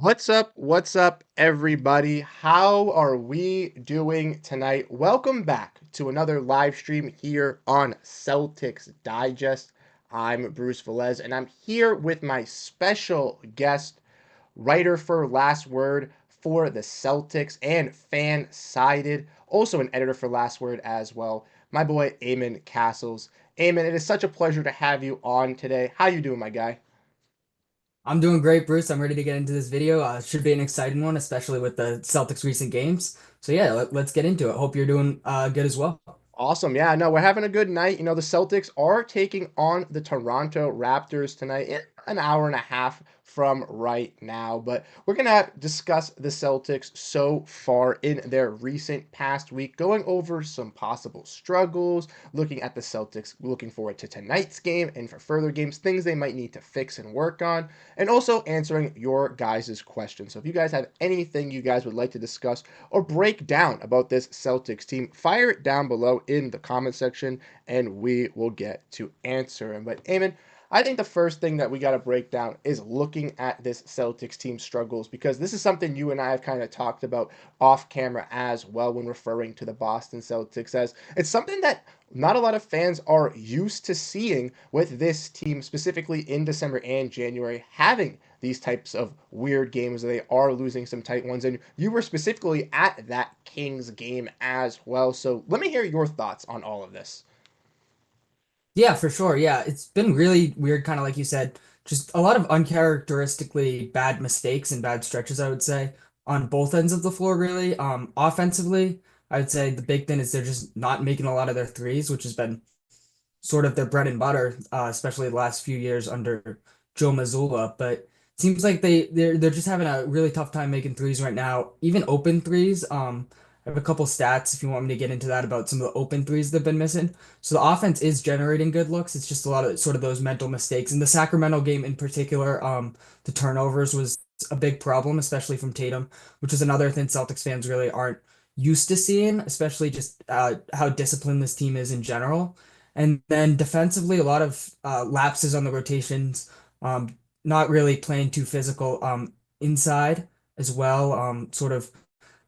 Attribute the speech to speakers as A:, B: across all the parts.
A: What's up? What's up, everybody? How are we doing tonight? Welcome back to another live stream here on Celtics Digest. I'm Bruce Veliz, and I'm here with my special guest, writer for Last Word for the Celtics and fan sided, also an editor for Last Word as well. My boy Eamon Cassels. Eamon, it is such a pleasure to have you on today. How you doing, my guy?
B: I'm doing great, Bruce. I'm ready to get into this video. It should be an exciting one, especially with the Celtics' recent games. So yeah, let's get into it. Hope you're doing good as well.
A: Awesome. Yeah, no, we're having a good night. The Celtics are taking on the Toronto Raptors tonight in an hour and a half from right now. But we're going to discuss the Celtics so far in their recent past week, going over some possible struggles, looking at the Celtics, looking forward to tonight's game and for further games, things they might need to fix and work on, and also answering your guys' questions. So if you guys have anything you guys would like to discuss or break down about this Celtics team, fire it down below in the comment section and we will get to answering. But Eamon, I think the first thing that we got to break down is looking at this Celtics team struggles, because this is something you and I have kind of talked about off camera as well when referring to the Boston Celtics, as it's something that not a lot of fans are used to seeing with this team, specifically in December and January, having these types of weird games. They are losing some tight ones, and you were specifically at that Kings game as well. So let me hear your thoughts on all of this.
B: Yeah, for sure. Yeah, it's been really weird, kind of like you said, just a lot of uncharacteristically bad mistakes and bad stretches, I would say, on both ends of the floor, really. Offensively, I would say the big thing is they're just not making a lot of their threes, which has been sort of their bread and butter, especially the last few years under Joe Mazzulla. But it seems like they're just having a really tough time making threes right now, even open threes. I have a couple stats if you want me to get into that about some of the open threes they've been missing. So the offense is generating good looks. It's just a lot of sort of those mental mistakes. In the Sacramento game in particular, the turnovers was a big problem, especially from Tatum, which is another thing Celtics fans really aren't used to seeing, especially just how disciplined this team is in general. And then defensively, a lot of lapses on the rotations, not really playing too physical inside as well. Sort of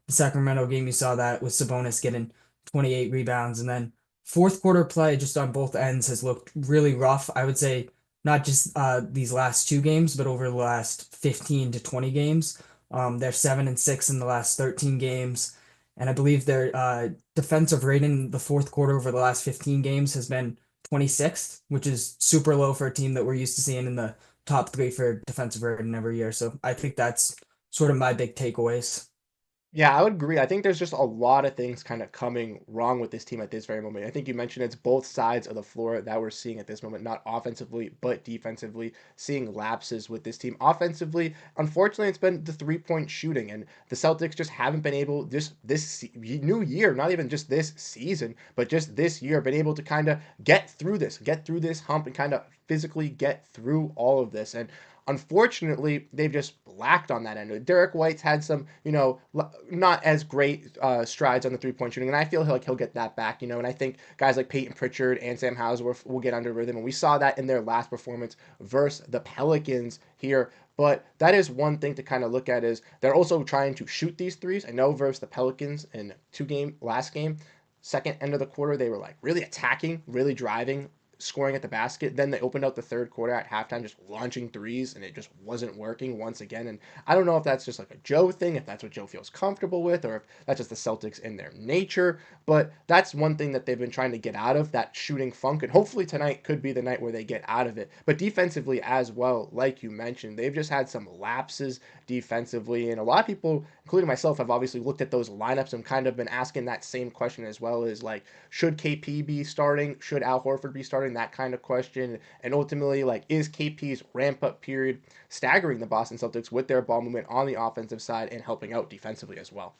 B: the Sacramento game, you saw that with Sabonis getting 28 rebounds. And then fourth quarter play just on both ends has looked really rough. I would say not just these last two games, but over the last 15 to 20 games. They're 7-6 in the last 13 games. And I believe their defensive rating in the fourth quarter over the last 15 games has been 26th, which is super low for a team that we're used to seeing in the top three for defensive rating every year. So I think that's sort of my big takeaways.
A: Yeah, I would agree. I think there's just a lot of things kind of coming wrong with this team at this very moment. I think you mentioned it's both sides of the floor that we're seeing at this moment, not offensively, but defensively, seeing lapses with this team. Offensively, unfortunately, it's been the three-point shooting, and the Celtics just haven't been able, just new year, not even just this season, but just this year, been able to kind of get through this hump, and kind of physically get through all of this. And unfortunately, they've just lacked on that end. Derrick White's had some, not as great strides on the three-point shooting, and I feel like he'll get that back, and I think guys like Peyton Pritchard and Sam Hauser will get under rhythm, and we saw that in their last performance versus the Pelicans here. But that is one thing to kind of look at, is they're also trying to shoot these threes. I know versus the Pelicans in last game, second end of the quarter, they were like really attacking, really driving, scoring at the basket. Then they opened out the third quarter at halftime just launching threes, and it just wasn't working once again. And I don't know if that's just like a Joe thing, if that's what Joe feels comfortable with, or if that's just the Celtics in their nature. But that's one thing that they've been trying to get out of, that shooting funk. And hopefully tonight could be the night where they get out of it. But defensively as well, like you mentioned, they've just had some lapses defensively. And a lot of people, including myself, have obviously looked at those lineups and kind of been asking that same question as well, as like, should KP be starting? Should Al Horford be starting? That kind of question. And ultimately, like, is KP's ramp up period staggering the Boston Celtics with their ball movement on the offensive side and helping out defensively as well?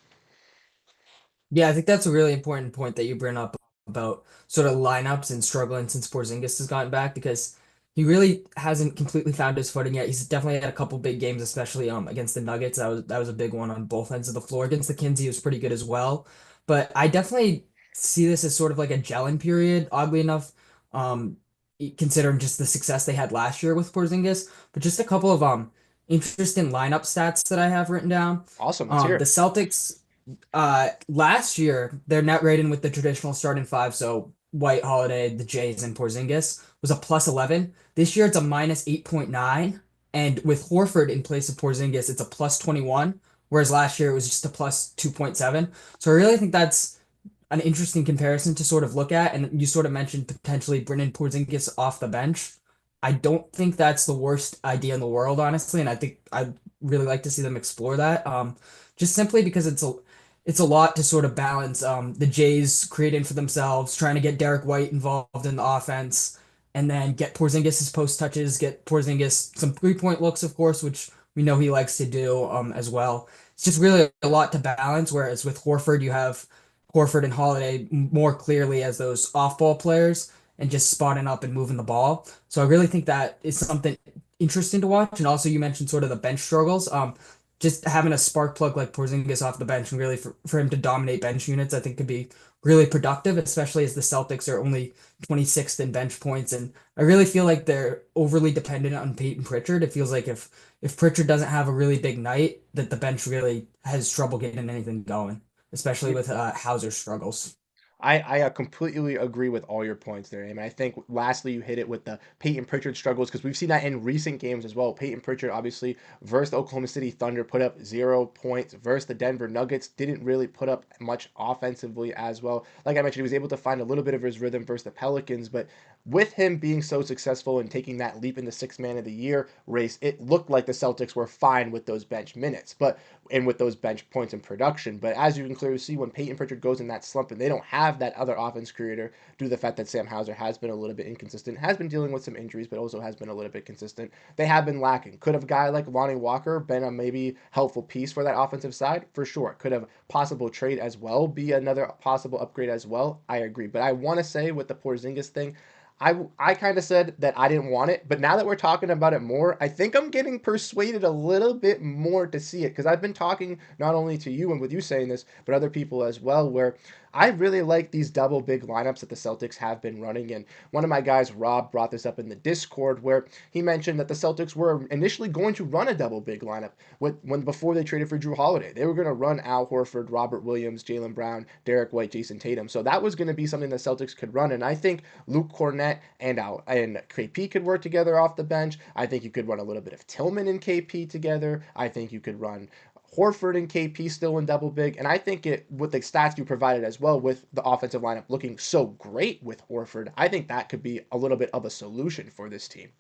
B: Yeah, I think that's a really important point that you bring up about sort of lineups and struggling since Porzingis has gotten back, because he really hasn't completely found his footing yet. He's definitely had a couple big games, especially against the Nuggets. That was a big one on both ends of the floor. Against the Kings, he was pretty good as well. But I definitely see this as sort of like a gelling period, oddly enough, considering just the success they had last year with Porzingis. But just a couple of interesting lineup stats that I have written down.
A: Awesome. Let's hear
B: The
A: it.
B: Celtics, last year, their net rating with the traditional starting five, so White, Holiday, the Jays, and Porzingis, was a plus 11. This year, it's a minus 8.9. And with Horford in place of Porzingis, it's a plus 21, whereas last year it was just a plus 2.7. So I really think that's an interesting comparison to sort of look at. And you sort of mentioned potentially bringing Porzingis off the bench. I don't think that's the worst idea in the world, honestly, and I think I'd really like to see them explore that. Just simply because it's a lot to sort of balance the Jays creating for themselves, trying to get Derrick White involved in the offense, and then get Porzingis his post touches, get Porzingis some 3-point looks, of course, which we know he likes to do as well. It's just really a lot to balance. Whereas with Horford, you have Horford and Holiday more clearly as those off-ball players and just spotting up and moving the ball. So I really think that is something interesting to watch. And also, you mentioned sort of the bench struggles. Just having a spark plug like Porzingis off the bench and really for him to dominate bench units, I think could be really productive, especially as the Celtics are only 26th in bench points. And I really feel like they're overly dependent on Peyton Pritchard. It feels like if Pritchard doesn't have a really big night, that the bench really has trouble getting anything going, especially with Hauser's struggles.
A: I completely agree with all your points there, Eamon. I think lastly you hit it with the Peyton Pritchard struggles because we've seen that in recent games as well. Peyton Pritchard obviously versus the Oklahoma City Thunder put up 0 points versus the Denver Nuggets, didn't really put up much offensively as well. Like I mentioned, he was able to find a little bit of his rhythm versus the Pelicans, but with him being so successful and taking that leap in the sixth man of the year race, it looked like the Celtics were fine with those bench minutes. But and with those bench points in production. But as you can clearly see, when Peyton Pritchard goes in that slump and they don't have that other offense creator due to the fact that Sam Hauser has been a little bit inconsistent, has been dealing with some injuries, but also has been a little bit consistent, they have been lacking. Could have a guy like Lonnie Walker been a maybe helpful piece for that offensive side? For sure. Could have possible trade as well be another possible upgrade as well? I agree. But I want to say with the Porzingis thing, I kind of said that I didn't want it, but now that we're talking about it more, I think I'm getting persuaded a little bit more to see it because I've been talking not only to you and with you saying this, but other people as well, where I really like these double big lineups that the Celtics have been running. And one of my guys, Rob, brought this up in the Discord where he mentioned that the Celtics were initially going to run a double big lineup when before they traded for Jrue Holiday. They were going to run Al Horford, Robert Williams, Jaylen Brown, Derrick White, Jayson Tatum. So that was going to be something the Celtics could run. And I think Luke Cornett and KP could work together off the bench. I think you could run a little bit of Tillman and KP together. I think you could run Horford and KP still in double big. And I think it with the stats you provided as well with the offensive lineup looking so great with Horford, I think that could be a little bit of a solution for this team.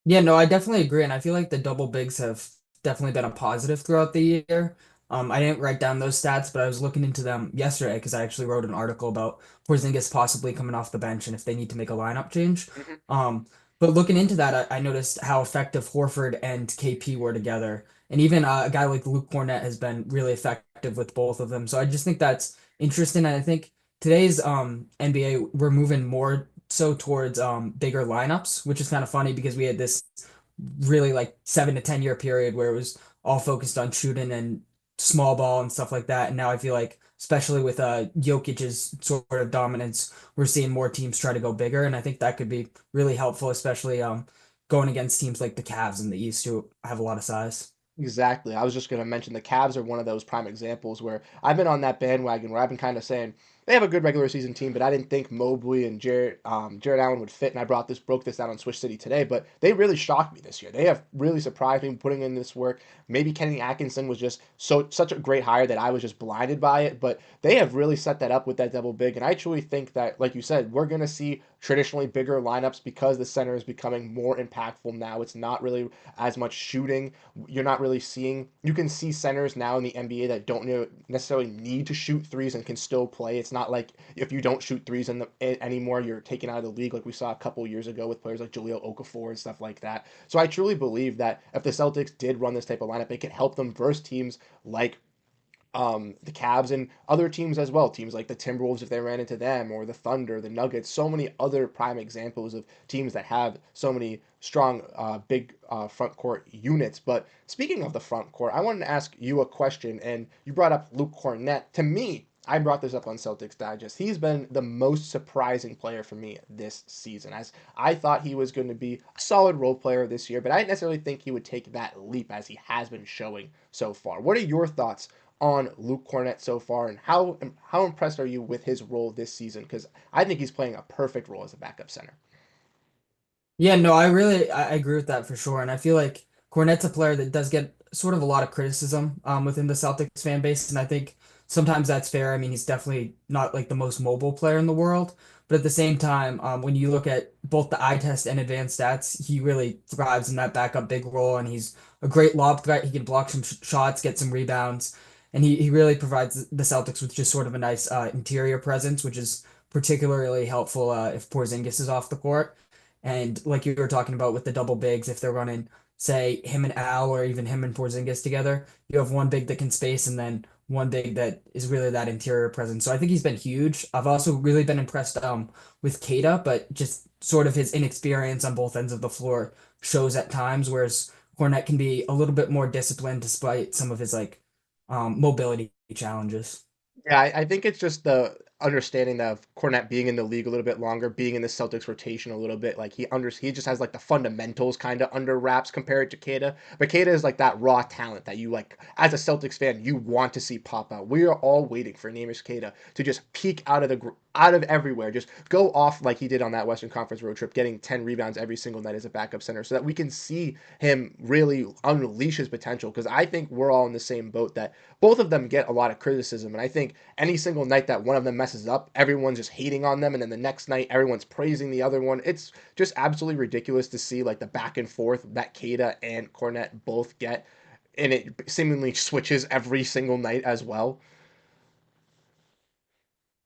B: Yeah, no, I definitely agree, and I feel like the double bigs have definitely been a positive throughout the year. I didn't write down those stats, but I was looking into them yesterday because I actually wrote an article about Porzingis possibly coming off the bench and if they need to make a lineup change.
A: Mhm.
B: Um, but looking into that, I noticed how effective Horford and KP were together, and even a guy like Luke Cornett has been really effective with both of them. So I just think that's interesting, and I think today's NBA we're moving more so towards bigger lineups, which is kind of funny because we had this really like 7 to 10 year period where it was all focused on shooting and small ball and stuff like that. And now I feel like, especially with Jokic's sort of dominance, we're seeing more teams try to go bigger, and I think that could be really helpful, especially going against teams like the Cavs in the East who have a lot of size.
A: Exactly. I was just going to mention the Cavs are one of those prime examples where I've been on that bandwagon where I've been kind of saying they have a good regular season team, but I didn't think Mobley and Jared Allen would fit. And I broke this down on Switch City today, but they really shocked me this year. They have really surprised me putting in this work. Maybe Kenny Atkinson was just such a great hire that I was just blinded by it, but they have really set that up with that double big. And I truly think that, like you said, we're going to see traditionally bigger lineups because the center is becoming more impactful now. It's not really as much shooting. You're not really seeing. You can see centers now in the NBA that don't necessarily need to shoot threes and can still play. It's not like if you don't shoot threes anymore, you're taken out of the league like we saw a couple years ago with players like Jahlil Okafor and stuff like that. So I truly believe that if the Celtics did run this type of lineup, it could help them versus teams like the Cavs and other teams as well. Teams like the Timberwolves, if they ran into them, or the Thunder, the Nuggets, so many other prime examples of teams that have so many strong, big front court units. But speaking of the front court, I wanted to ask you a question, and you brought up Luke Cornett. To me, I brought this up on Celtics Digest. He's been the most surprising player for me this season. As I thought he was going to be a solid role player this year, but I didn't necessarily think he would take that leap as he has been showing so far. What are your thoughts on Luke Cornett so far, and how impressed are you with his role this season? Because I think he's playing a perfect role as a backup center.
B: Yeah, no, I agree with that for sure. And I feel like Cornette's a player that does get sort of a lot of criticism within the Celtics fan base. And I think sometimes that's fair. I mean, he's definitely not like the most mobile player in the world. But at the same time, when you look at both the eye test and advanced stats, he really thrives in that backup big role. And he's a great lob threat. He can block some shots, get some rebounds. And he really provides the Celtics with just sort of a nice interior presence, which is particularly helpful if Porzingis is off the court. And like you were talking about with the double bigs, if they're running, say, him and Al or even him and Porzingis together, you have one big that can space and then one big that is really that interior presence. So I think he's been huge. I've also really been impressed with Keita, but just sort of his inexperience on both ends of the floor shows at times, whereas Cornette can be a little bit more disciplined despite some of his like mobility challenges.
A: Yeah, I think it's just the understanding of Cornette being in the league a little bit longer, being in the Celtics rotation a little bit. Like he just has like the fundamentals kind of under wraps compared to Keita. But Keita is like that raw talent that you like as a Celtics fan you want to see pop out. We are all waiting for Neemish Keita to just peak out of everywhere, just go off like he did on that Western Conference road trip, getting 10 rebounds every single night as a backup center, so that we can see him really unleash his potential. Because I think we're all in the same boat that both of them get a lot of criticism, and I think any single night that one of them messes up, everyone's just hating on them, and then the next night everyone's praising the other one. It's just absolutely ridiculous to see like the back and forth that Keita and Cornette both get, and it seemingly switches every single night as well.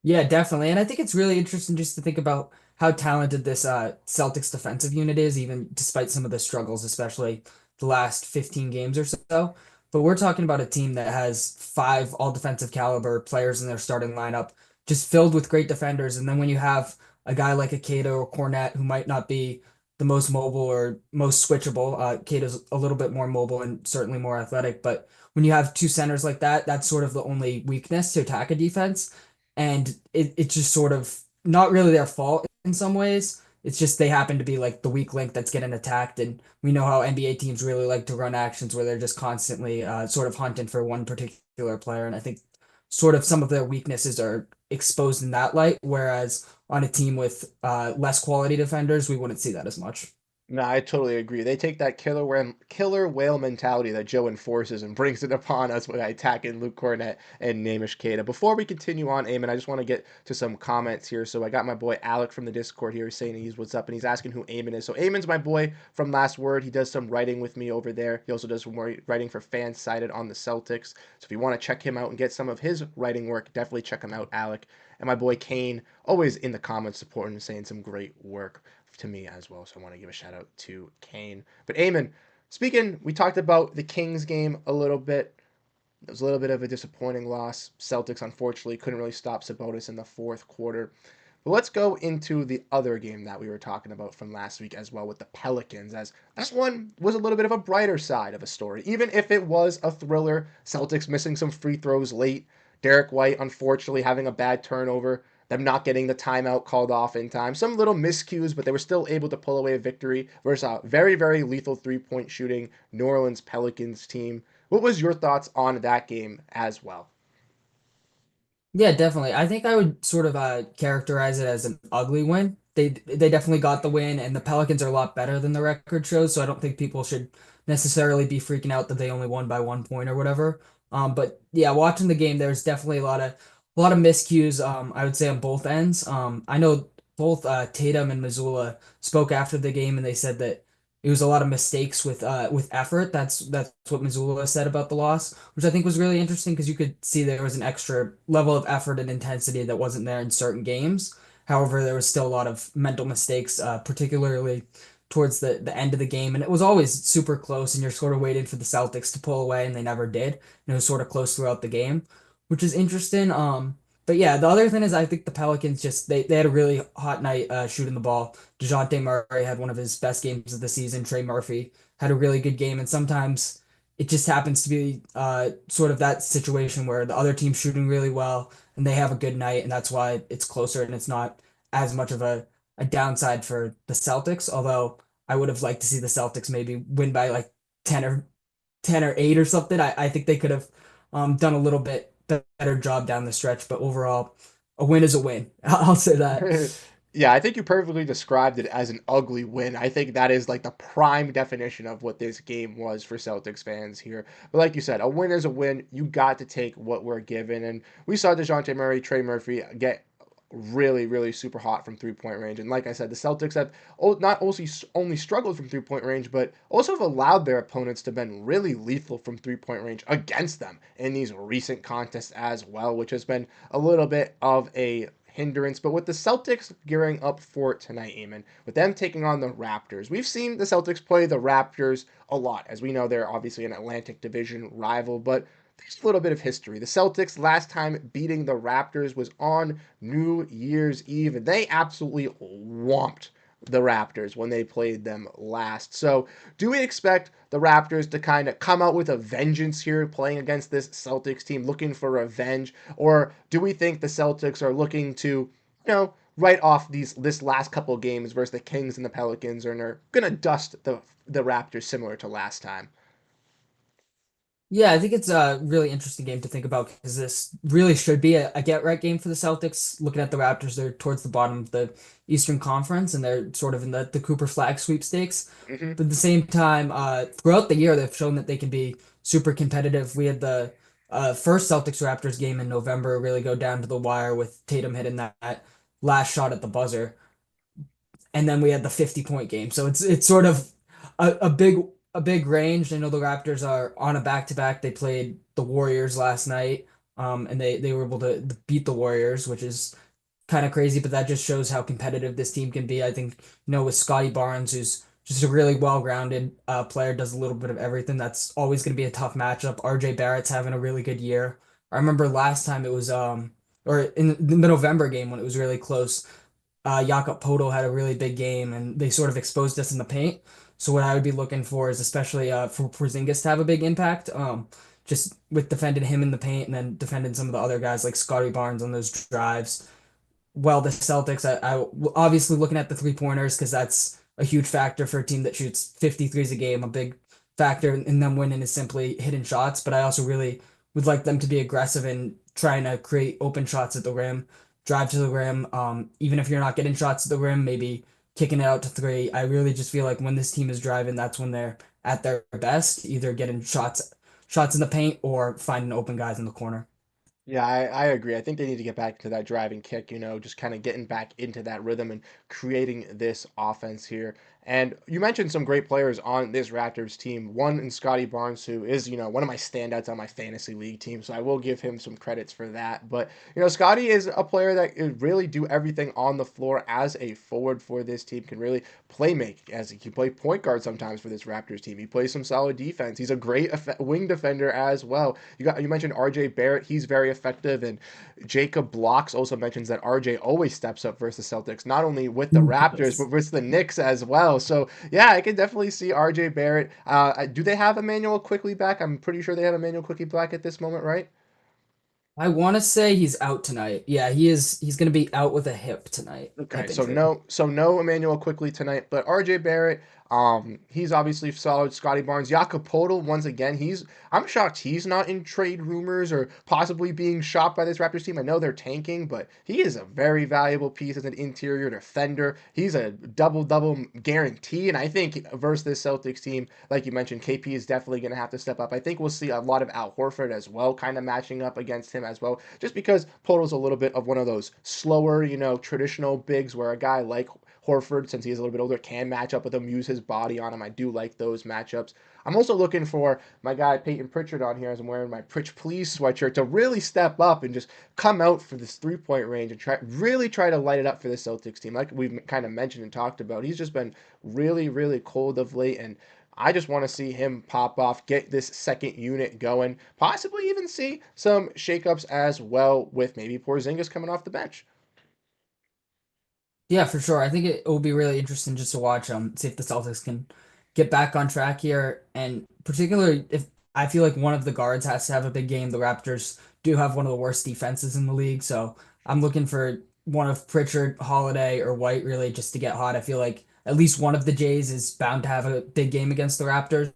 B: Yeah, definitely. And I think it's really interesting just to think about how talented this Celtics defensive unit is, even despite some of the struggles, especially the last 15 games or so. But we're talking about a team that has five all defensive caliber players in their starting lineup, just filled with great defenders. And then when you have a guy like a Cato or Cornette who might not be the most mobile or most switchable, Cato's a little bit more mobile and certainly more athletic. But when you have two centers like that, that's sort of the only weakness to attack a defense, and it's just sort of not really their fault in some ways. It's just they happen to be like the weak link that's getting attacked, and we know how NBA teams really like to run actions where they're just constantly sort of hunting for one particular player, and I think sort of some of their weaknesses are exposed in that light, whereas on a team with less quality defenders, we wouldn't see that as much.
A: No, I totally agree. They take that killer whale mentality that Joe enforces and brings it upon us by attacking Luke Cornett and Namish Keita. Before we continue on, Eamon, I just want to get to some comments here. So I got my boy Alec from the Discord here saying he's what's up, and he's asking who Eamon is. So Eamon's my boy from Last Word. He does some writing with me over there. He also does some writing for Fans Cited on the Celtics. So if you want to check him out and get some of his writing work, definitely check him out, Alec. And my boy Kane, always in the comments supporting and saying some great work to me as well. So I want to give a shout out to Kane. But Eamon, speaking, we talked about the Kings game a little bit. It was a little bit of a disappointing loss. Celtics, unfortunately, couldn't really stop Sabonis in the fourth quarter. But let's go into the other game that we were talking about from last week as well with the Pelicans, as this one was a little bit of a brighter side of a story. Even if it was a thriller, Celtics missing some free throws late, Derrick White unfortunately having a bad turnover, them not getting the timeout called off in time, some little miscues, but they were still able to pull away a victory versus a very, very lethal three-point shooting New Orleans Pelicans team. What was your thoughts on that game as well?
B: Yeah, definitely. I think I would sort of characterize it as an ugly win. They definitely got the win, and the Pelicans are a lot better than the record shows, so I don't think people should necessarily be freaking out that they only won by 1 point or whatever. But yeah, watching the game, there's definitely a lot of miscues. I would say on both ends. I know both Tatum and Mazzulla spoke after the game, and they said that it was a lot of mistakes with effort. That's what Missoula said about the loss, which I think was really interesting because you could see there was an extra level of effort and intensity that wasn't there in certain games. However, there was still a lot of mental mistakes, particularly towards the end of the game, and it was always super close. And you're sort of waiting for the Celtics to pull away, and they never did. And it was sort of close throughout the game, which is interesting. But yeah, the other thing is I think the Pelicans just they had a really hot night shooting the ball. DeJounte Murray had one of his best games of the season. Trey Murphy had a really good game, and sometimes it just happens to be sort of that situation where the other team's shooting really well and they have a good night, and that's why it's closer and it's not as much of a downside for the Celtics. Although I would have liked to see the Celtics maybe win by like 10 or 10 or 8 or something. I think they could have done a little bit better job down the stretch, but overall, a win is a win. I'll say that.
A: Yeah, I think you perfectly described it as an ugly win. I think that is like the prime definition of what this game was for Celtics fans here. But like you said, a win is a win. You got to take what we're given. And we saw DeJounte Murray, Trey Murphy get really, really super hot from 3 point range. And like I said, the Celtics have not only struggled from 3 point range, but also have allowed their opponents to been really lethal from 3 point range against them in these recent contests as well, which has been a little bit of a hindrance. But with the Celtics gearing up for tonight, Eamon, with them taking on the Raptors, we've seen the Celtics play the Raptors a lot. As we know, they're obviously an Atlantic Division rival, but there's a little bit of history. The Celtics last time beating the Raptors was on New Year's Eve, and they absolutely whomped the Raptors when they played them last. So, do we expect the Raptors to kind of come out with a vengeance here, playing against this Celtics team, looking for revenge, or do we think the Celtics are looking to, write off this last couple of games versus the Kings and the Pelicans, and are gonna dust the Raptors similar to last time?
B: Yeah, I think it's a really interesting game to think about because this really should be a get right game for the Celtics. Looking at the Raptors, they're towards the bottom of the Eastern Conference and they're sort of in the Cooper Flag sweepstakes.
A: Hmm.
B: But at the same time, throughout the year, they've shown that they can be super competitive. We had the first Celtics Raptors game in November really go down to the wire with Tatum hitting that last shot at the buzzer, and then we had the 50-point game. So it's sort of a big range. I know the Raptors are on a back-to-back. They played the Warriors last night, and they were able to beat the Warriors, which is kind of crazy, but that just shows how competitive this team can be. I think, with Scotty Barnes, who's just a really well-rounded player, does a little bit of everything. That's always going to be a tough matchup. RJ Barrett's having a really good year. I remember last time it was or in the November game when it was really close, Jakob Poeltl had a really big game, and they sort of exposed us in the paint. So what I would be looking for is especially for Porzingis to have a big impact, just with defending him in the paint and then defending some of the other guys like Scotty Barnes on those drives. Well, the Celtics, I obviously looking at the 3 pointers because that's a huge factor for a team that shoots 53s a game. A big factor in them winning is simply hitting shots, but I also really would like them to be aggressive and trying to create open shots at the rim, drive to the rim. Even if you're not getting shots at the rim, maybe kicking it out to three. I really just feel like when this team is driving, that's when they're at their best, either getting shots in the paint or finding open guys in the corner.
A: Yeah, I agree. I think they need to get back to that driving kick, just kind of getting back into that rhythm and creating this offense here. And you mentioned some great players on this Raptors team. One in Scotty Barnes, who is, one of my standouts on my fantasy league team. So I will give him some credits for that. But, Scotty is a player that can really do everything on the floor as a forward for this team, can really play make as he can play point guard sometimes for this Raptors team. He plays some solid defense. He's a great wing defender as well. You mentioned RJ Barrett. He's very effective, and Jacob Blocks also mentions that RJ always steps up versus Celtics, not only with the Raptors but
B: Yes.
A: versus the Knicks as well. So yeah, I can definitely see RJ Barrett. Do they have Emmanuel quickly back? I'm pretty sure they have Emmanuel quickly back at this moment, right?
B: I want to say he's out tonight. Yeah, he is. He's going to be out with a
A: Okay,
B: hip
A: so
B: injury.
A: no Emmanuel quickly tonight, but RJ Barrett, he's obviously solid. Scotty Barnes, Jakob Poeltl, once again, I'm shocked he's not in trade rumors or possibly being shopped by this Raptors team. I know they're tanking, but he is a very valuable piece as an interior defender. He's a double guarantee, and I think versus this Celtics team, like you mentioned, KP is definitely going to have to step up. I think we'll see a lot of Al Horford as well, kind of matching up against him as well, just because Poeltl's a little bit of one of those slower, traditional bigs where a guy like Horford, since he is a little bit older, can match up with him, use his body on him. I do like those matchups. I'm also looking for my guy Peyton Pritchard on here as I'm wearing my Pritch Please sweatshirt to really step up and just come out for this 3 point range and try to light it up for the Celtics team. Like we've kind of mentioned and talked about, he's just been really, really cold of late, and I just want to see him pop off, get this second unit going, possibly even see some shakeups as well with maybe Porzingis coming off the bench.
B: Yeah, for sure. I think it will be really interesting just to watch see if the Celtics can get back on track here, and particularly if I feel like one of the guards has to have a big game. The Raptors do have one of the worst defenses in the league, so I'm looking for one of Pritchard, Holiday, or White really just to get hot. I feel like at least one of the Jays is bound to have a big game against the Raptors.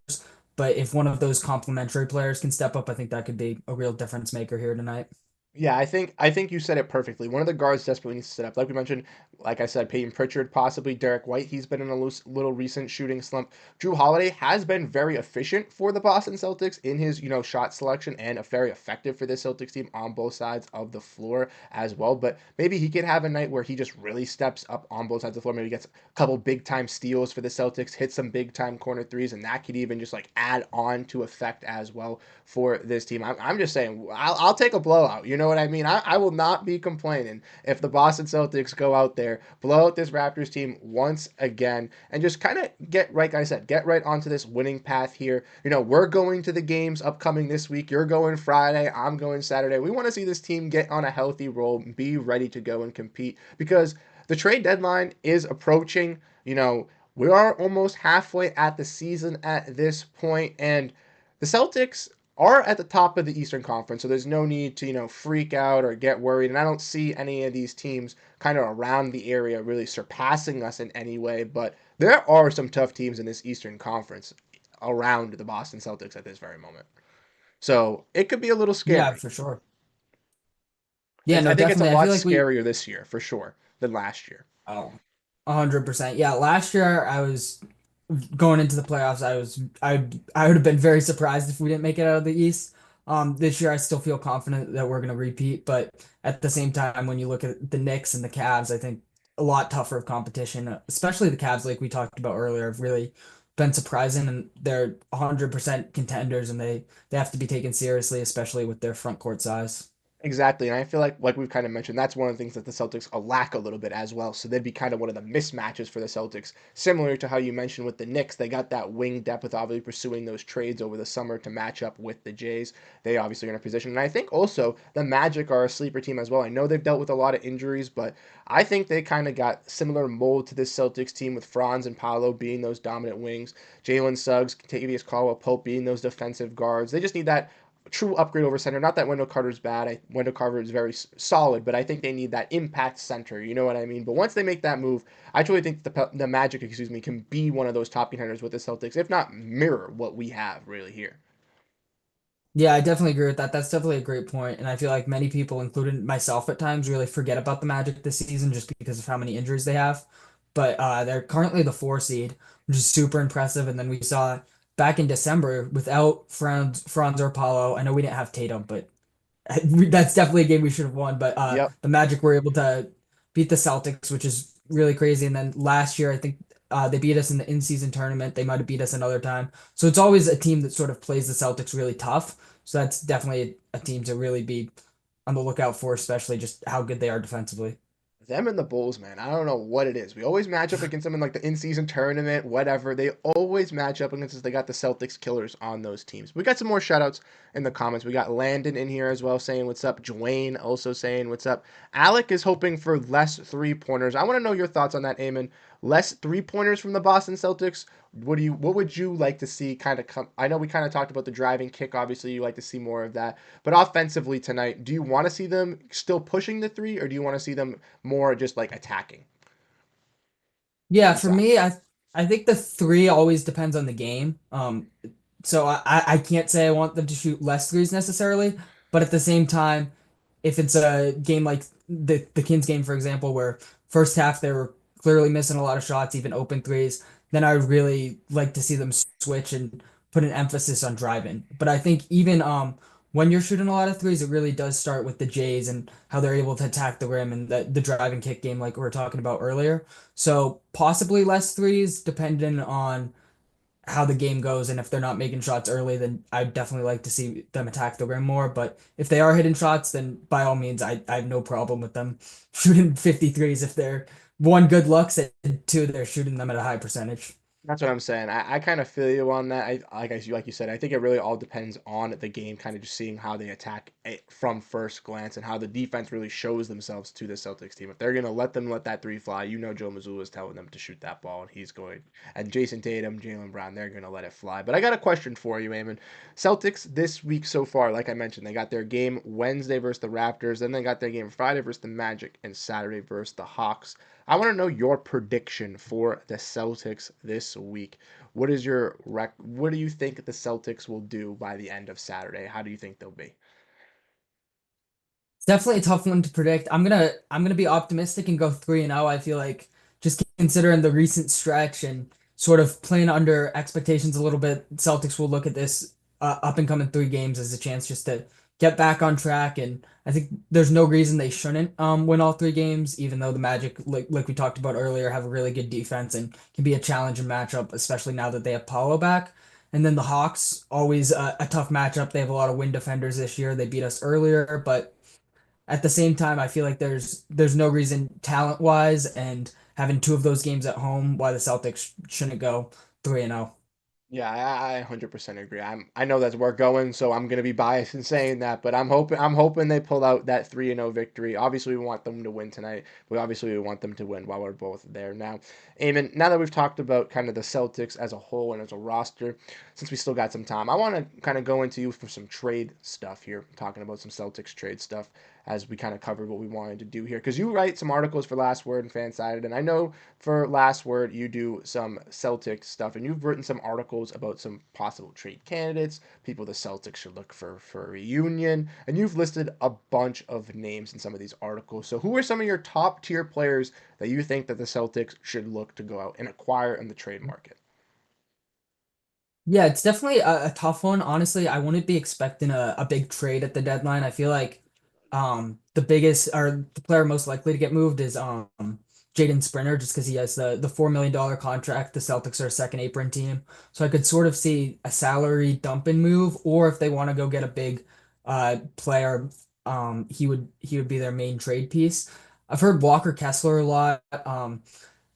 B: But if one of those complementary players can step up, I think that could be a real difference maker here tonight.
A: Yeah, I think you said it perfectly. One of the guards desperately needs to sit up. Like we mentioned, like I said, Peyton Pritchard, possibly Derrick White. He's been in a little recent shooting slump. Jrue Holiday has been very efficient for the Boston Celtics in his, shot selection and very effective for the Celtics team on both sides of the floor as well. But maybe he could have a night where he just really steps up on both sides of the floor. Maybe gets a couple big time steals for the Celtics, hits some big time corner threes, and that could even just like add on to effect as well for this team. I'm just saying, I'll take a blowout. You know what I mean? I will not be complaining if the Boston Celtics go out there, blow out this Raptors team once again, and just kind of get, like I said, get right onto this winning path here. We're going to the games upcoming this week. You're going Friday. I'm going Saturday. We want to see this team get on a healthy roll, be ready to go and compete because the trade deadline is approaching. We are almost halfway at the season at this point, and the Celtics are at the top of the Eastern Conference, so there's no need to, freak out or get worried. And I don't see any of these teams kind of around the area really surpassing us in any way. But there are some tough teams in this Eastern Conference around the Boston Celtics at this very moment. So it could be a little
B: Yeah,
A: scary.
B: for sure. Yeah,
A: I
B: no,
A: think it's a
B: definitely. I
A: lot
B: feel like we
A: scarier this year, for sure, than last year.
B: Oh, 100%. Yeah, last year I was going into the playoffs. I would have been very surprised if we didn't make it out of the East. This year I still feel confident that we're going to repeat, but at the same time, when you look at the Knicks and the Cavs, I think a lot tougher of competition, especially the Cavs, like we talked about earlier, have really been surprising, and they're 100% contenders, and they have to be taken seriously, especially with their front court size.
A: Exactly, and I feel like we've kind of mentioned, that's one of the things that the Celtics lack a little bit as well. So they'd be kind of one of the mismatches for the Celtics, similar to how you mentioned with the Knicks. They got that wing depth with obviously pursuing those trades over the summer to match up with the Jays. They obviously are in a position, and I think also the Magic are a sleeper team as well. I know they've dealt with a lot of injuries, but I think they kind of got similar mold to this Celtics team with Franz and Paolo being those dominant wings, Jalen Suggs, Tavius Caldwell Pope being those defensive guards. They just need that true upgrade over center. Not that Wendell Carter's bad. Wendell Carter is very solid, but I think they need that impact center. You know what I mean? But once they make that move, I truly think the Magic, can be one of those top contenders with the Celtics, if not mirror what we have really here.
B: Yeah, I definitely agree with that. That's definitely a great point. And I feel like many people, including myself at times, really forget about the Magic this season just because of how many injuries they have. But they're currently the 4 seed, which is super impressive. And then we saw back in December without Franz or Paulo. I know we didn't have Tatum, but that's definitely a game we should have won. But
A: Yep.
B: the Magic were able to beat the Celtics, which is really crazy. And then last year, I think they beat us in the in-season tournament. They might have beat us another time. So it's always a team that sort of plays the Celtics really tough. So that's definitely a team to really be on the lookout for, especially just how good they are defensively.
A: Them and the Bulls, man. I don't know what it is. We always match up against them in like the in-season tournament, whatever. They always match up against us. They got the Celtics killers on those teams. We got some more shoutouts in the comments. We got Landon in here as well saying what's up. Dwayne also saying what's up. Alec is hoping for less three-pointers. I want to know your thoughts on that, Eamon. Less three-pointers from the Boston Celtics. What would you like to see kind of come? I know we kind of talked about the driving kick. Obviously, you like to see more of that. But offensively tonight, do you want to see them still pushing the three, or do you want to see them more just like attacking
B: Yeah, for
A: inside?
B: me, I think the three always depends on the game. So I can't say I want them to shoot less threes necessarily, but at the same time, if it's a game like the Kings game, for example, where first half they were clearly missing a lot of shots, even open threes, then I would really like to see them switch and put an emphasis on driving. But I think even when you're shooting a lot of threes, it really does start with the Jays and how they're able to attack the rim and the drive and kick game like we were talking about earlier. So possibly less threes, depending on how the game goes. And if they're not making shots early, then I'd definitely like to see them attack the rim more. But if they are hitting shots, then by all means, I have no problem with them shooting 53s if they're one good looks and two, they're shooting them at a high percentage.
A: That's what I'm saying. I kind of feel you on that. Like you said, I think it really all depends on the game, kind of just seeing how they attack it from first glance and how the defense really shows themselves to the Celtics team. If they're gonna let that three fly, Joe Mazzulla is telling them to shoot that ball, and he's going. And Jayson Tatum, Jaylen Brown, they're gonna let it fly. But I got a question for you, Eamon. Celtics this week so far, like I mentioned, they got their game Wednesday versus the Raptors, then they got their game Friday versus the Magic, and Saturday versus the Hawks. I want to know your prediction for the Celtics this week. What do you think the Celtics will do by the end of Saturday? How do you think they'll be?
B: It's definitely a tough one to predict. I'm gonna be optimistic and go 3-0. I feel like just considering the recent stretch and sort of playing under expectations a little bit, Celtics will look at this up and coming 3 games as a chance just to get back on track. And I think there's no reason they shouldn't win all 3 games, even though the Magic, like we talked about earlier, have a really good defense and can be a challenging matchup, especially now that they have Paulo back. And then the Hawks, always a tough matchup. They have a lot of win defenders this year. They beat us earlier, but at the same time, I feel like there's no reason talent wise and having 2 of those games at home why the Celtics shouldn't go 3-0.
A: Yeah, I 100% agree. I know that's where we're going, so I'm gonna be biased in saying that, but I'm hoping they pull out that 3-0 victory. Obviously, we want them to win tonight, but obviously we want them to win while we're both there. Now, Eamon, now that we've talked about kind of the Celtics as a whole and as a roster, since we still got some time, I want to kind of go into you for some trade stuff here, talking about some Celtics trade stuff as we kind of covered what we wanted to do here. Because you write some articles for Last Word and Fansided, and I know for Last Word you do some Celtics stuff, and you've written some articles about some possible trade candidates, people the Celtics should look for a reunion, and you've listed a bunch of names in some of these articles. So who are some of your top tier players that you think that the Celtics should look to go out and acquire in the trade market?
B: Yeah, it's definitely a tough one. Honestly, I wouldn't be expecting a big trade at the deadline. I feel like the biggest or the player most likely to get moved is Jaden Sprinter just because he has the $4 million contract. The Celtics are a second apron team. So I could sort of see a salary dump and move, or if they want to go get a big player, he would be their main trade piece. I've heard Walker Kessler a lot.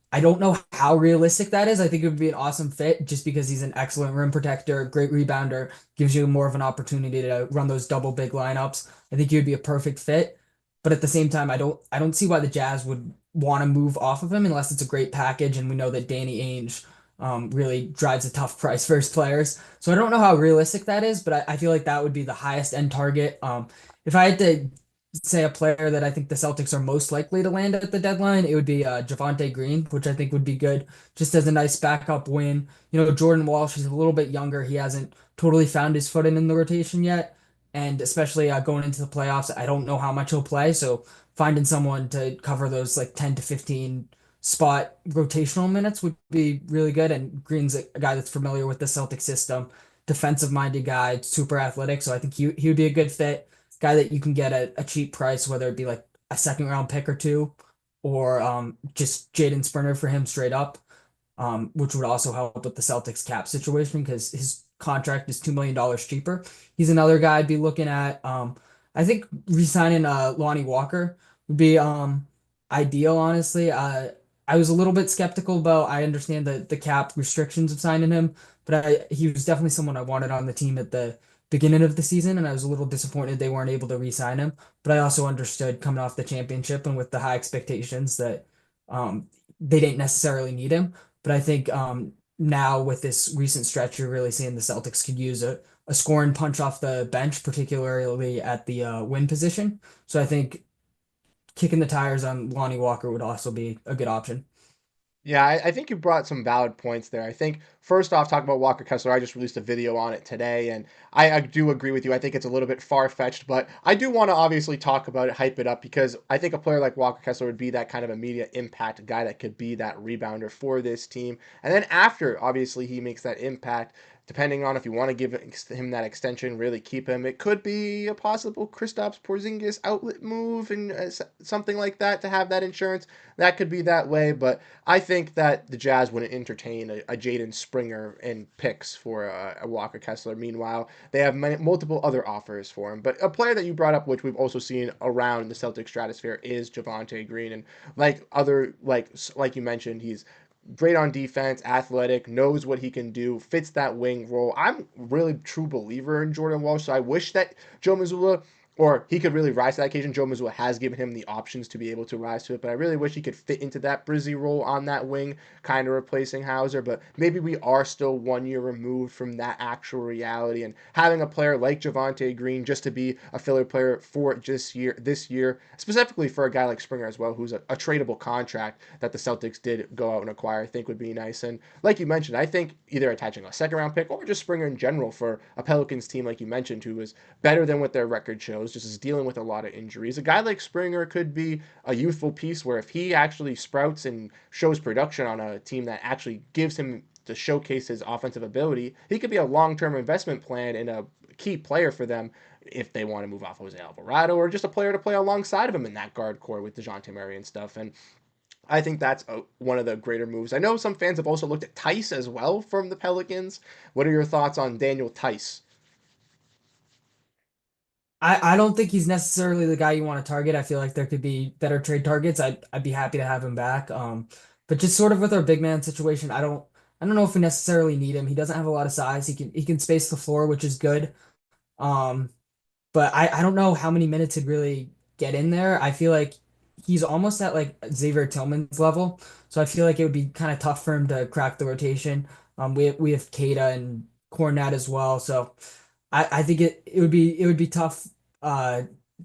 B: I don't know how realistic that is. I think it would be an awesome fit just because he's an excellent rim protector, great rebounder, gives you more of an opportunity to run those double big lineups. I think he would be a perfect fit. But at the same time, I don't see why the Jazz would want to move off of him unless it's a great package. And we know that Danny Ainge really drives a tough price for his players. So I don't know how realistic that is, but I feel like that would be the highest end target. If I had to say a player that I think the Celtics are most likely to land at the deadline, it would be Javonte Green, which I think would be good just as a nice backup win. You know, Jordan Walsh, he's a little bit younger. He hasn't totally found his footing in the rotation yet. And especially going into the playoffs, I don't know how much he'll play. So finding someone to cover those like 10 to 15 spot rotational minutes would be really good. And Green's a guy that's familiar with the Celtic system, defensive minded guy, super athletic. So I think he would be a good fit guy that you can get at a cheap price, whether it be like a second round pick or two, or just Jaden Sprinter for him straight up, which would also help with the Celtics cap situation because his contract is $2 million cheaper. He's another guy I'd be looking at. I think re-signing Lonnie Walker would be ideal, honestly. I was a little bit skeptical about. I understand the cap restrictions of signing him, but he was definitely someone I wanted on the team at the beginning of the season, and I was a little disappointed they weren't able to re-sign him. But I also understood coming off the championship and with the high expectations that they didn't necessarily need him. But I think now with this recent stretch, you're really seeing the Celtics could use a scoring punch off the bench, particularly at the win position. So I think kicking the tires on Lonnie Walker would also be a good option.
A: Yeah, I think you brought some valid points there. I think first off, talking about Walker Kessler, I just released a video on it today, and I do agree with you. I think it's a little bit far fetched, but I do want to obviously talk about it, hype it up, because I think a player like Walker Kessler would be that kind of immediate impact guy that could be that rebounder for this team. And then after, obviously, he makes that impact. Depending on if you want to give him that extension, really keep him, it could be a possible Kristaps Porziņģis outlet move and something like that to have that insurance. That could be that way, but I think that the Jazz wouldn't entertain a Jaden Springer in picks for a Walker Kessler. Meanwhile, they have multiple other offers for him. But a player that you brought up, which we've also seen around the Celtic stratosphere, is Javonte Green. And like you mentioned, he's great on defense, athletic, knows what he can do, fits that wing role. I'm really true believer in Jordan Walsh, so I wish that Joe Mazzulla or he could really rise to that occasion. Joe Mazzulla has given him the options to be able to rise to it, but I really wish he could fit into that Brizzy role on that wing, kind of replacing Hauser. But maybe we are still 1 year removed from that actual reality, and having a player like Javonte Green just to be a filler player for this year, specifically for a guy like Springer as well, who's a tradable contract that the Celtics did go out and acquire, I think would be nice. And like you mentioned, I think either attaching a second round pick or just Springer in general for a Pelicans team, like you mentioned, who is better than what their record shows, just is dealing with a lot of injuries. A guy like Springer could be a youthful piece where if he actually sprouts and shows production on a team that actually gives him to showcase his offensive ability, he could be a long-term investment plan and a key player for them if they want to move off Jose Alvarado or just a player to play alongside of him in that guard core with DeJounte Murray and stuff. And I think that's one of the greater moves. I know some fans have also looked at Tice as well from the Pelicans. What are your thoughts on Daniel Tice?
B: I don't think he's necessarily the guy you want to target. I feel like there could be better trade targets. I'd be happy to have him back. But just sort of with our big man situation, I don't know if we necessarily need him. He doesn't have a lot of size. He can space the floor, which is good. Um, but I don't know how many minutes he'd really get in there. I feel like he's almost at like Xavier Tillman's level. So I feel like it would be kind of tough for him to crack the rotation. We have Kata and Cornette as well. So I think it would be tough uh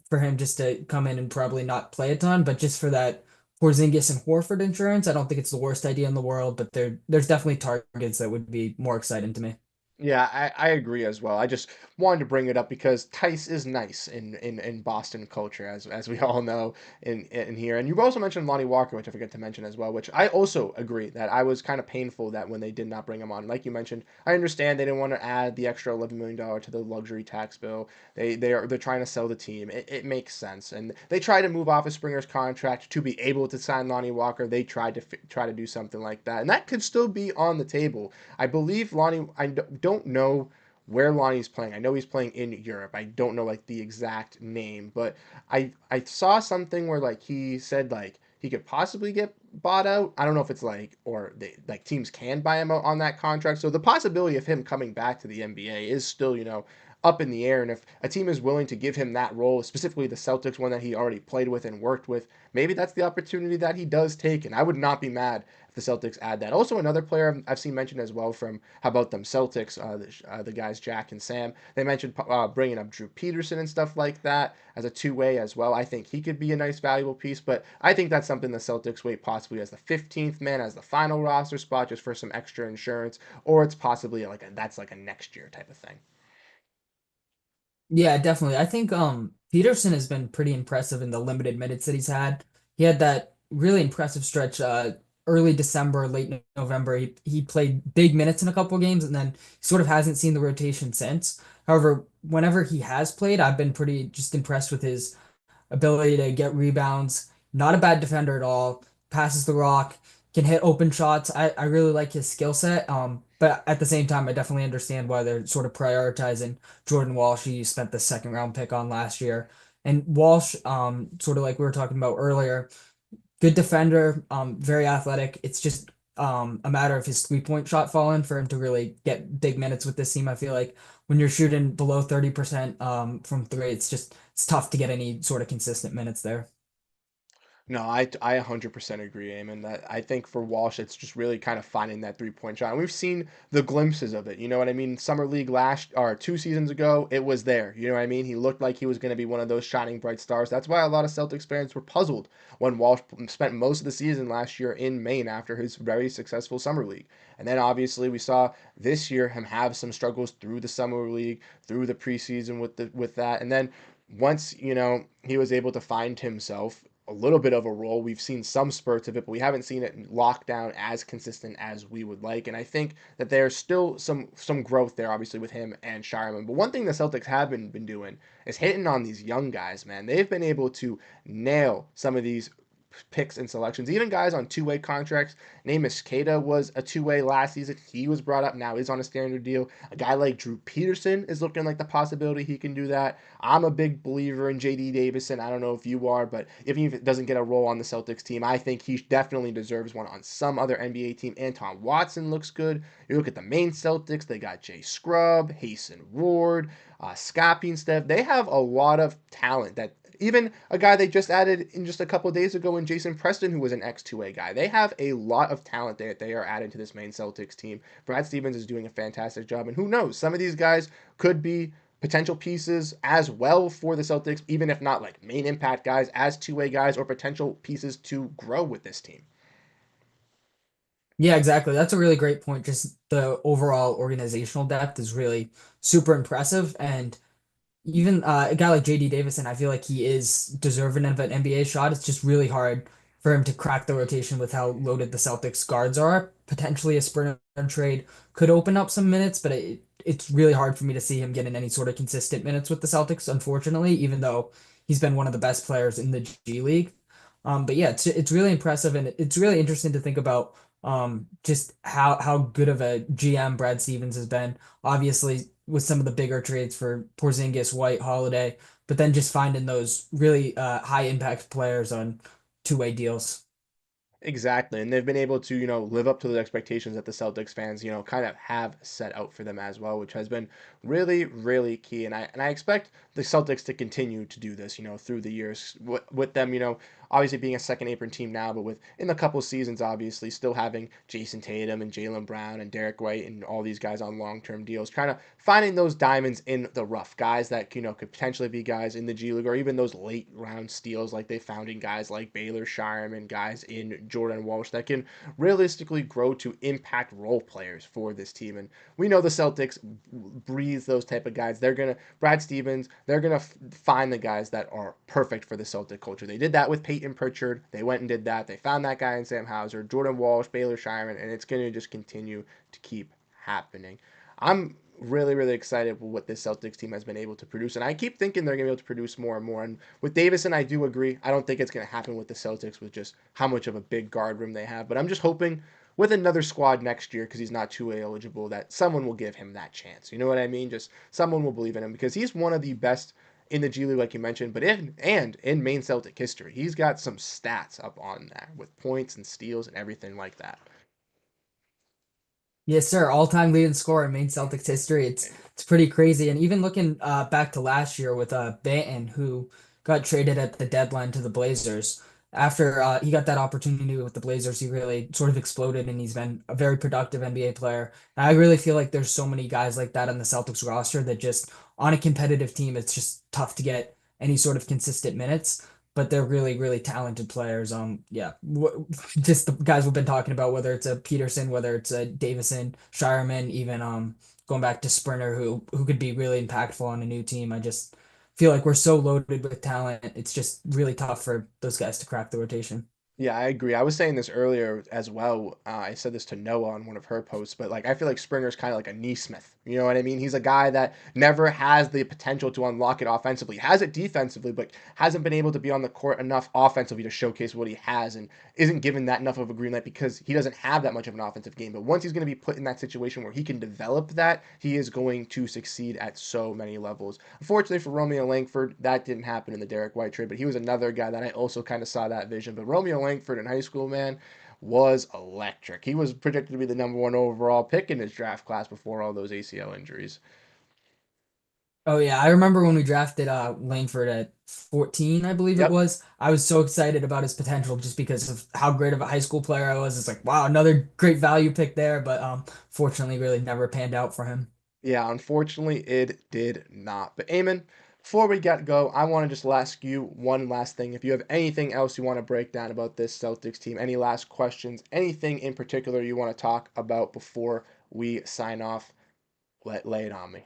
B: for him just to come in and probably not play a ton, but just for that Porzingis and Horford insurance, I don't think it's the worst idea in the world, but there's definitely targets that would be more exciting to me.
A: Yeah, I agree as well. I just wanted to bring it up because Tice is nice in Boston culture, as we all know in here. And you also mentioned Lonnie Walker, which I forget to mention as well, which I also agree that I was kind of painful that when they did not bring him on. Like you mentioned, I understand they didn't want to add the extra $11 million to the luxury tax bill. They're trying to sell the team. It makes sense. And they tried to move off of Springer's contract to be able to sign Lonnie Walker. They tried to try to do something like that. And that could still be on the table. I believe Lonnie. Don't know where Lonnie's playing. I know he's playing in Europe. I don't know like the exact name, but I saw something where like he said like he could possibly get bought out. I don't know if it's like or they like teams can buy him out on that contract. So the possibility of him coming back to the NBA is still, up in the air. And if a team is willing to give him that role, specifically the Celtics, one that he already played with and worked with, maybe that's the opportunity that he does take. And I would not be mad if the Celtics add that. Also, another player I've seen mentioned as well from how about them Celtics, the guys Jack and Sam. They mentioned bringing up Drew Peterson and stuff like that as a two-way as well. I think he could be a nice, valuable piece, but I think that's something the Celtics wait possibly as the 15th man, as the final roster spot, just for some extra insurance, or it's possibly that's like a next year type of thing.
B: Yeah, definitely. I think Peterson has been pretty impressive in the limited minutes that he's had. He had that really impressive stretch early December, late November. He played big minutes in a couple of games and then sort of hasn't seen the rotation since. However, whenever he has played, I've been pretty just impressed with his ability to get rebounds. Not a bad defender at all. Passes the rock, can hit open shots. I really like his skill set. But at the same time, I definitely understand why they're sort of prioritizing Jordan Walsh. He spent the second round pick on last year. And Walsh, sort of like we were talking about earlier, good defender, very athletic. It's just a matter of his 3-point shot falling for him to really get big minutes with this team. I feel like when you're shooting below 30% from three, it's tough to get any sort of consistent minutes there.
A: No, I 100% agree, Eamon. That I think for Walsh, it's just really kind of finding that 3-point shot. And we've seen the glimpses of it. You know what I mean? Summer League last or 2 seasons ago, it was there. You know what I mean? He looked like he was going to be one of those shining bright stars. That's why a lot of Celtics fans were puzzled when Walsh spent most of the season last year in Maine after his very successful Summer League. And then obviously we saw this year him have some struggles through the Summer League, through the preseason with that, and then once he was able to find himself a little bit of a role. We've seen some spurts of it, but we haven't seen it locked down as consistent as we would like. And I think that there's still some growth there, obviously, with him and Shireman. But one thing the Celtics have been doing is hitting on these young guys, man. They've been able to nail some of these picks and selections. Even guys on two-way contracts. Namus Keita was a two-way last season. He was brought up. Now he's on a standard deal. A guy like Drew Peterson is looking like the possibility he can do that. I'm a big believer in JD Davison. I don't know if you are, but even if it doesn't get a role on the Celtics team, I think he definitely deserves one on some other NBA team. Anton Watson looks good. You look at the main Celtics, they got Jay Scrubb, Hasten Ward, Scottie Steph. They have a lot of talent that even a guy they just added in just a couple of days ago in Jason Preston, who was an X2A guy. They have a lot of talent that they are adding to this main Celtics team. Brad Stevens is doing a fantastic job, and who knows, some of these guys could be potential pieces as well for the Celtics, even if not like main impact guys, as two-way guys or potential pieces to grow with this team.
B: Yeah, exactly. That's a really great point. Just the overall organizational depth is really super impressive. And even a guy like JD Davison, I feel like he is deserving of an NBA shot. It's just really hard for him to crack the rotation with how loaded the Celtics guards are. Potentially a spring trade could open up some minutes, but it's really hard for me to see him getting any sort of consistent minutes with the Celtics, unfortunately, even though he's been one of the best players in the G League. But yeah, it's really impressive, and it's really interesting to think about just how good of a GM Brad Stevens has been. Obviously, with some of the bigger trades for Porzingis, White, Holiday, but then just finding those really high impact players on two-way deals.
A: Exactly. And they've been able to, live up to the expectations that the Celtics fans, kind of have set out for them as well, which has been really, really key. And I expect the Celtics to continue to do this, through the years with them, obviously being a second apron team now, but with in a couple seasons, obviously still having Jayson Tatum and Jaylen Brown and Derrick White and all these guys on long-term deals, kind of finding those diamonds in the rough, guys that, could potentially be guys in the G League or even those late round steals like they found in guys like Baylor Shireman, guys in Jordan Walsh that can realistically grow to impact role players for this team. And we know the Celtics breathe those type of guys. Brad Stevens, they're going to find the guys that are perfect for the Celtic culture. They did that with Peyton Pritchard. They went and did that. They found that guy in Sam Hauser, Jordan Walsh, Baylor Shireman, and it's going to just continue to keep happening. I'm really, really excited with what this Celtics team has been able to produce. And I keep thinking they're going to be able to produce more and more. And with Davison, I do agree. I don't think it's going to happen with the Celtics with just how much of a big guard room they have. But I'm just hoping with another squad next year, because he's not 2A eligible, that someone will give him that chance. You know what I mean? Just someone will believe in him because he's one of the best in the G League, like you mentioned, but in main Celtic history. He's got some stats up on there with points and steals and everything like that.
B: Yes, sir. All-time leading scorer in main Celtics history. It's pretty crazy. And even looking back to last year with Banton, who got traded at the deadline to the Blazers. After he got that opportunity with the Blazers, he really sort of exploded, and he's been a very productive NBA player. And I really feel like there's so many guys like that on the Celtics roster that just on a competitive team, it's just tough to get any sort of consistent minutes. But they're really, really talented players. Yeah, just the guys we've been talking about, whether it's a Peterson, whether it's a Davison, Shireman, even going back to Sprinter, who could be really impactful on a new team. I just feel like we're so loaded with talent. It's just really tough for those guys to crack the rotation.
A: Yeah, I agree. I was saying this earlier as well. I said this to Noah on one of her posts, but like I feel like Springer's kind of like a Neesmith. You know what I mean? He's a guy that never has the potential to unlock it offensively. Has it defensively, but hasn't been able to be on the court enough offensively to showcase what he has, and isn't given that enough of a green light because he doesn't have that much of an offensive game. But once he's going to be put in that situation where he can develop that, he is going to succeed at so many levels. Unfortunately for Romeo Langford, that didn't happen in the Derrick White trade, but he was another guy that I also kind of saw that vision. But Romeo Langford in high school, man, was electric. He was projected to be the number one overall pick in his draft class before all those ACL injuries.
B: Oh yeah, I remember when we drafted Langford at 14, I believe it
A: Yep.
B: was. I was so excited about his potential just because of how great of a high school player I was. It's like, wow, another great value pick there, but fortunately really never panned out for him.
A: Yeah, unfortunately, it did not. But Eamon, before we get go, I want to just ask you one last thing. If you have anything else you want to break down about this Celtics team, any last questions, anything in particular you want to talk about before we sign off, lay it on me.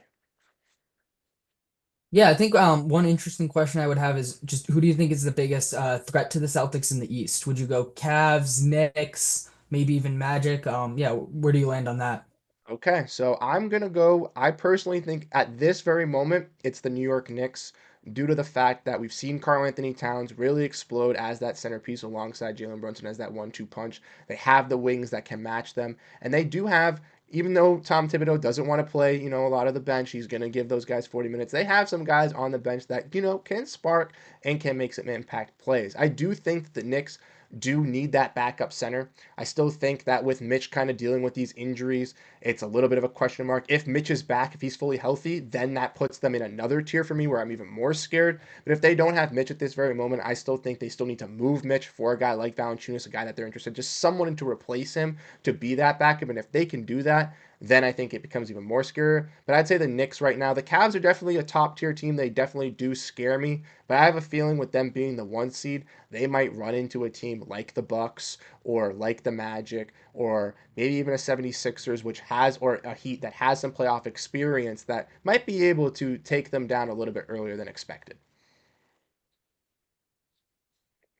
B: Yeah, I think one interesting question I would have is just who do you think is the biggest threat to the Celtics in the East? Would you go Cavs, Knicks, maybe even Magic? Yeah, where do you land on that?
A: Okay, so I'm gonna go. I personally think at this very moment, it's the New York Knicks due to the fact that we've seen Karl Anthony Towns really explode as that centerpiece alongside Jalen Brunson as that 1-2 punch. They have the wings that can match them, and they do have. Even though Tom Thibodeau doesn't want to play, a lot of the bench, he's gonna give those guys 40 minutes. They have some guys on the bench that can spark and can make some impact plays. I do think the Knicks do need that backup center. I still think that with Mitch kind of dealing with these injuries, it's a little bit of a question mark. If Mitch is back, if he's fully healthy, then that puts them in another tier for me where I'm even more scared. But if they don't have Mitch at this very moment, I still think they still need to move Mitch for a guy like Valanciunas, a guy that they're interested, just someone to replace him to be that backup. And if they can do that, then I think it becomes even more scary. But I'd say the Knicks right now, the Cavs are definitely a top tier team. They definitely do scare me. But I have a feeling with them being the 1 seed, they might run into a team like the Bucks or like the Magic or maybe even a 76ers which has or a Heat that has some playoff experience that might be able to take them down a little bit earlier than expected.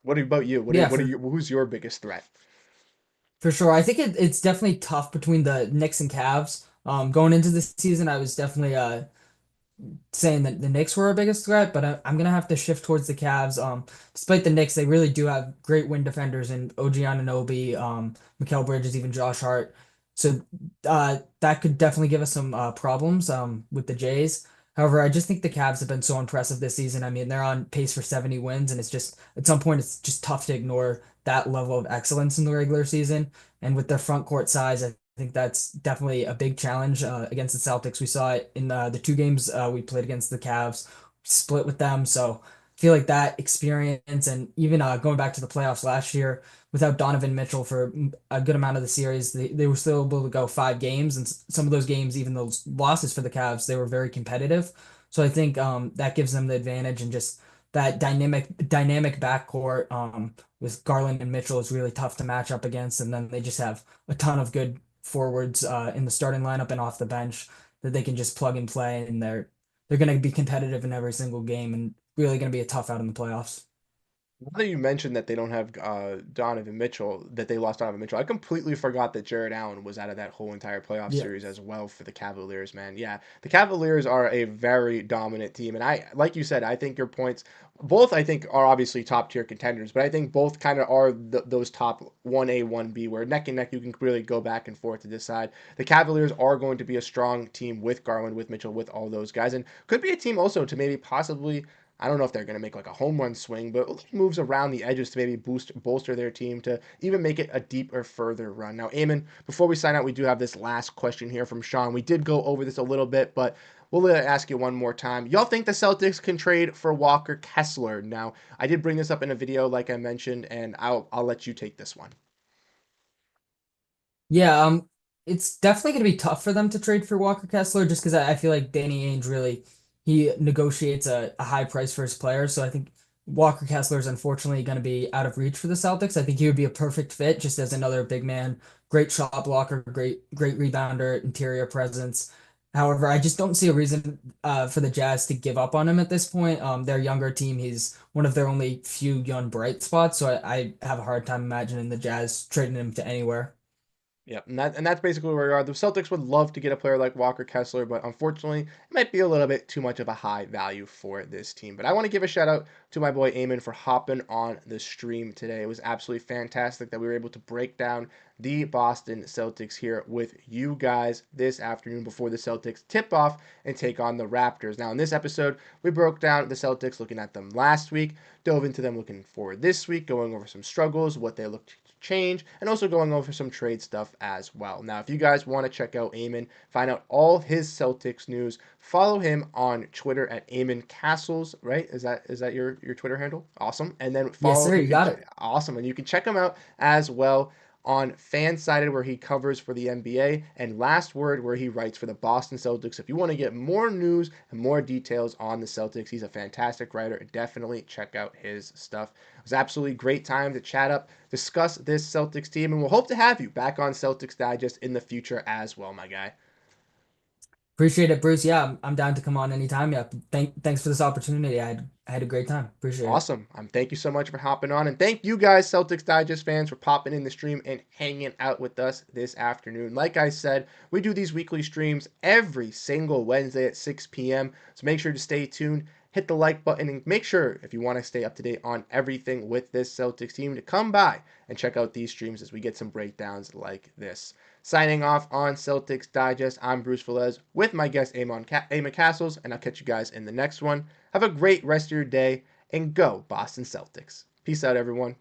A: What about you?
B: Yeah,
A: Who's your biggest threat?
B: for sure. I think it's definitely tough between the Knicks and Cavs. Going into this season, I was definitely saying that the Knicks were our biggest threat, but I'm gonna have to shift towards the Cavs. Despite the Knicks, they really do have great wing defenders in OG Anunoby, Mikal Bridges, even Josh Hart. So that could definitely give us some problems with the Jays. However, I just think the Cavs have been so impressive this season. I mean, they're on pace for 70 wins, and it's just at some point it's just tough to ignore that level of excellence in the regular season. And with their front court size, I think that's definitely a big challenge against the Celtics. We saw it in the two games we played against the Cavs, split with them. So I feel like that experience and even going back to the playoffs last year without Donovan Mitchell for a good amount of the series, they were still able to go 5 games. And some of those games, even those losses for the Cavs, they were very competitive. So I think that gives them the advantage and just that dynamic backcourt with Garland and Mitchell is really tough to match up against. And then they just have a ton of good forwards in the starting lineup and off the bench that they can just plug and play, and they're going to be competitive in every single game and really going to be a tough out in the playoffs.
A: Now that you mentioned that they don't have Donovan Mitchell, that they lost Donovan Mitchell, I completely forgot that Jared Allen was out of that whole entire playoff
B: Yeah.
A: series as well for the Cavaliers, man. Yeah, the Cavaliers are a very dominant team, and like you said, I think your points, both I think are obviously top tier contenders, but I think both kind of are those top 1A, 1B, where neck and neck you can really go back and forth to decide. The Cavaliers are going to be a strong team with Garland, with Mitchell, with all those guys, and could be a team also to maybe possibly I don't know if they're going to make like a home run swing, but moves around the edges to maybe bolster their team to even make it a deep or further run. Now, Eamon, before we sign out, we do have this last question here from Sean. We did go over this a little bit, but we'll ask you one more time. Y'all think the Celtics can trade for Walker Kessler? Now, I did bring this up in a video, like I mentioned, and I'll let you take this one.
B: Yeah, it's definitely going to be tough for them to trade for Walker Kessler just because I feel like Danny Ainge really he negotiates a high price for his players. So I think Walker Kessler is unfortunately going to be out of reach for the Celtics. I think he would be a perfect fit just as another big man, great shot blocker, great rebounder, interior presence. However, I just don't see a reason for the Jazz to give up on him at this point. Their younger team, he's one of their only few young bright spots, so I have a hard time imagining the Jazz trading him to anywhere.
A: Yep, and that's basically where we are. The Celtics would love to get a player like Walker Kessler, but unfortunately, it might be a little bit too much of a high value for this team. But I want to give a shout out to my boy Eamon for hopping on the stream today. It was absolutely fantastic that we were able to break down the Boston Celtics here with you guys this afternoon before the Celtics tip off and take on the Raptors. Now, in this episode, we broke down the Celtics, looking at them last week, dove into them looking forward this week, going over some struggles, what they looked change, and also going over some trade stuff as well. Now, if you guys want to check out Eamon, find out all his Celtics news, follow him on Twitter at Eamon Cassels, right? Is that your Twitter handle? Awesome. And then
B: Yes,
A: follow
B: sir,
A: you
B: you
A: can
B: got it.
A: awesome, and you can check him out as well on Fansided where he covers for the NBA, and Last Word where he writes for the Boston Celtics. If you want to get more news and more details on the Celtics, he's a fantastic writer. Definitely check out his stuff. It was absolutely great time to chat up, discuss this Celtics team, and we'll hope to have you back on Celtics Digest in the future as well, my guy.
B: Appreciate it, Bruce. Yeah, I'm down to come on anytime. Yeah, thanks for this opportunity. I had a great time. Appreciate it.
A: Awesome. Thank you so much for hopping on. And thank you guys, Celtics Digest fans, for popping in the stream and hanging out with us this afternoon. Like I said, we do these weekly streams every single Wednesday at 6 p.m. So make sure to stay tuned, hit the like button, and make sure, if you want to stay up to date on everything with this Celtics team, to come by and check out these streams as we get some breakdowns like this. Signing off on Celtics Digest, I'm Bruce Veliz with my guest, Eamon Cassels, and I'll catch you guys in the next one. Have a great rest of your day and go Boston Celtics. Peace out, everyone.